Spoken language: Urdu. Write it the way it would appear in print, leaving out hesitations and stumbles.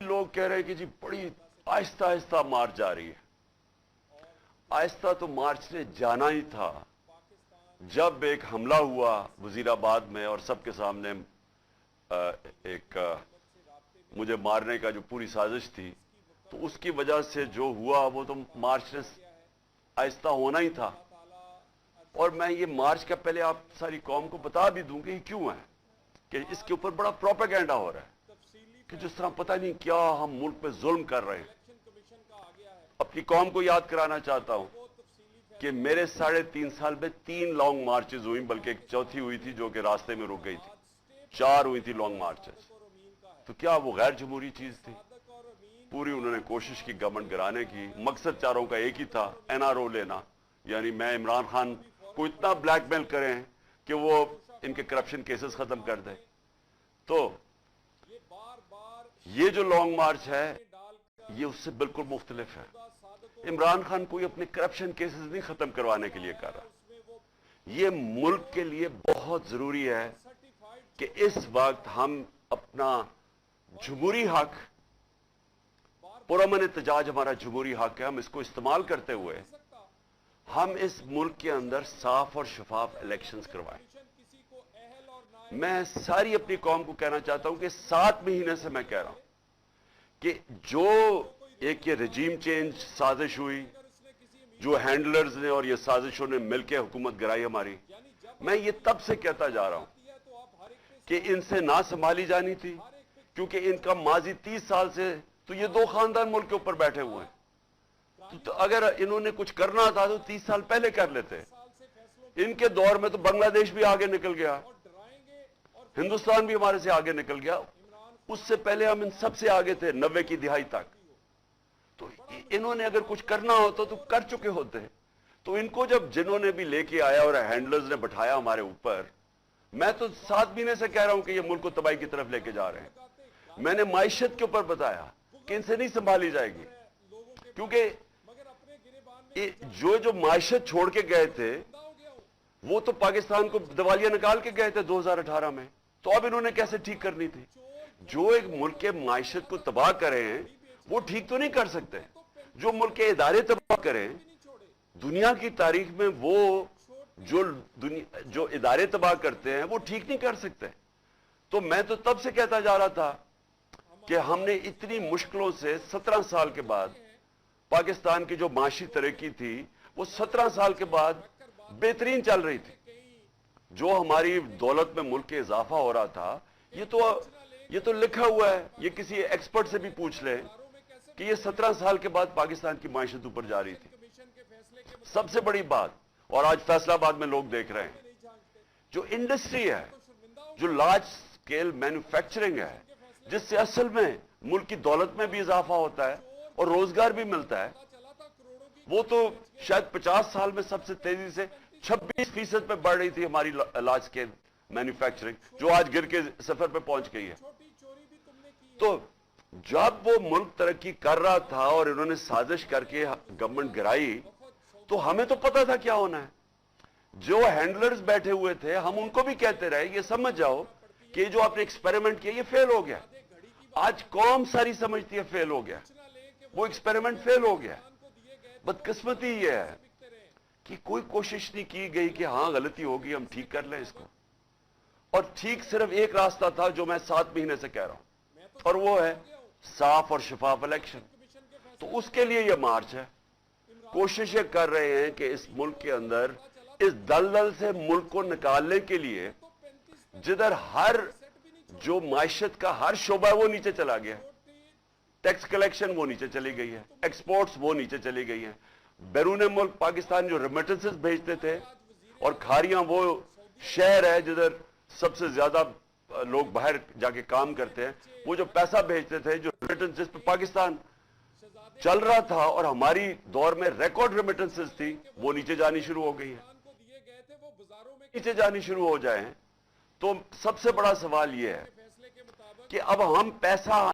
لوگ کہہ رہے ہیں کہ جی بڑی آہستہ آہستہ مارچ جا رہی ہے. آہستہ تو مارچ نے جانا ہی تھا. جب ایک حملہ ہوا وزیر آباد میں اور سب کے سامنے ایک مجھے مارنے کا جو پوری سازش تھی، تو اس کی وجہ سے جو ہوا وہ تو مارچ نے آہستہ ہونا ہی تھا. اور میں یہ مارچ کا پہلے آپ ساری قوم کو بتا بھی دوں کہ یہ کیوں ہے، کہ اس کے اوپر بڑا پروپیگنڈا ہو رہا ہے کہ جس طرح پتہ نہیں کیا ہم ملک پہ ظلم کر رہے ہیں. اپنی قوم کو یاد کرانا چاہتا ہوں کہ میرے 3.5 سال میں 3 لانگ مارچز ہوئی، بلکہ ایک چوتھی ہوئی تھی جو کہ راستے میں رک گئی تھی. 4 ہوئی تھی لانگ مارچز. تو کیا وہ غیر جمہوری چیز تھی؟ پوری انہوں نے کوشش کی گورنمنٹ گرانے کی. مقصد چاروں کا ایک ہی تھا، NRO لینا. یعنی میں عمران خان کو اتنا بلیک میل کریں کہ وہ ان کے کرپشن کیسز ختم کر دے. تو یہ جو لانگ مارچ ہے یہ اس سے بالکل مختلف ہے. عمران خان کوئی اپنے کرپشن کیسز نہیں ختم کروانے کے لیے کر رہا. یہ ملک کے لیے بہت ضروری ہے کہ اس وقت ہم اپنا جمہوری حق، پرامن احتجاج ہمارا جمہوری حق ہے، ہم اس کو استعمال کرتے ہوئے ہم اس ملک کے اندر صاف اور شفاف الیکشنز کروائیں. میں ساری اپنی قوم کو کہنا چاہتا ہوں کہ 7 مہینے سے میں کہہ رہا ہوں کہ جو ایک یہ رجیم چینج سازش ہوئی، جو ہینڈلرز نے اور یہ سازشوں نے مل کے حکومت گرائی ہماری، میں یہ تب سے کہتا جا رہا ہوں کہ ان سے نہ سنبھالی جانی تھی، کیونکہ ان کا ماضی 30 سال سے تو یہ 2 خاندان ملک کے اوپر بیٹھے ہوئے ہیں. تو اگر انہوں نے کچھ کرنا تھا تو 30 سال پہلے کر لیتے. ان کے دور میں تو بنگلہ دیش بھی آگے نکل گیا، ہندوستان بھی ہمارے سے آگے نکل گیا. اس سے پہلے ہم ان سب سے آگے تھے 90 کی دہائی تک. تو انہوں نے اگر کچھ کرنا ہوتا تو کر چکے ہوتے. تو ان کو جب جنہوں نے بھی لے کے آیا اور ہینڈلرز نے بٹھایا ہمارے اوپر، میں تو 7 مہینے سے کہہ رہا ہوں کہ یہ ملک کو تباہی کی طرف لے کے جا رہے ہیں. میں نے معیشت کے اوپر بتایا کہ ان سے نہیں سنبھالی جائے گی، کیونکہ جو معیشت چھوڑ کے گئے تھے وہ تو پاکستان کو دیوالیہ نکال کے گئے تھے 2018 میں. تو اب انہوں نے کیسے ٹھیک کرنی تھی؟ جو ایک ملک کے معیشت کو تباہ کرے ہیں وہ ٹھیک تو نہیں کر سکتے. جو ملک کے ادارے تباہ کریں، دنیا کی تاریخ میں وہ جو ادارے تباہ کرتے ہیں وہ ٹھیک نہیں کر سکتے. تو میں تو تب سے کہتا جا رہا تھا کہ ہم نے اتنی مشکلوں سے 17 سال کے بعد پاکستان کی جو معاشی ترقی تھی وہ 17 سال کے بعد بہترین چل رہی تھی. جو ہماری دولت میں ملک کے اضافہ ہو رہا تھا یہ تو لکھا ہوا ہے. یہ کسی ایکسپرٹ سے بھی پوچھ لیں کہ یہ 17 سال کے بعد پاکستان کی معیشت اوپر جا رہی تھی. سب سے بڑی بات، اور آج فیصلہ آباد میں لوگ دیکھ رہے ہیں، جو انڈسٹری ہے، جو لارج سکیل مینوفیکچرنگ ہے، جس سے اصل میں ملک کی دولت میں بھی اضافہ ہوتا ہے اور روزگار بھی ملتا ہے، وہ تو شاید 50 سال میں سب سے تیزی سے 26% پہ بڑھ رہی تھی ہماری لارج سکیل مینوفیکچرنگ، جو آج گر کے 0 پہ پہنچ گئی ہے. تو جب وہ ملک ترقی کر رہا تھا اور انہوں نے سازش کر کے گورنمنٹ گرائی، تو ہمیں تو پتا تھا کیا ہونا ہے. جو ہینڈلرز بیٹھے ہوئے تھے ہم ان کو بھی کہتے رہے یہ سمجھ جاؤ کہ جو آپ نے ایکسپیریمنٹ کیا یہ فیل ہو گیا. آج قوم ساری سمجھتی ہے فیل ہو گیا، وہ ایکسپیریمنٹ فیل ہو گیا. بدقسمتی یہ ہے کہ کوئی کوشش نہیں کی گئی کہ ہاں غلطی ہوگی ہم ٹھیک کر لیں اس کو. اور ٹھیک صرف ایک راستہ تھا جو میں 7 مہینے سے کہہ رہا ہوں، اور وہ ہے صاف اور شفاف الیکشن. تو اس کے لیے یہ مارچ ہے. کوششیں کر رہے ہیں کہ اس ملک کے اندر اس دلدل سے ملک کو نکالنے کے لیے، جدھر جو معیشت کا ہر شعبہ وہ نیچے چلا گیا. ٹیکس کلیکشن وہ نیچے چلی گئی ہے، ایکسپورٹس وہ نیچے چلی گئی ہیں. بیرون ملک پاکستان جو ریمیٹنسز بھیجتے تھے، اور کھاریاں وہ شہر ہے جدھر سب سے زیادہ لوگ باہر جا کے کام کرتے ہیں، وہ جو پیسہ بھیجتے تھے، جو ریمیٹنس جس پہ پاکستان چل رہا تھا اور ہماری دور میں ریکارڈ ریمیٹنسز تھی، وہ نیچے جانی شروع ہو گئی ہیں. نیچے جانی شروع ہو جائیں تو سب سے بڑا سوال یہ ہے کہ اب ہم پیسہ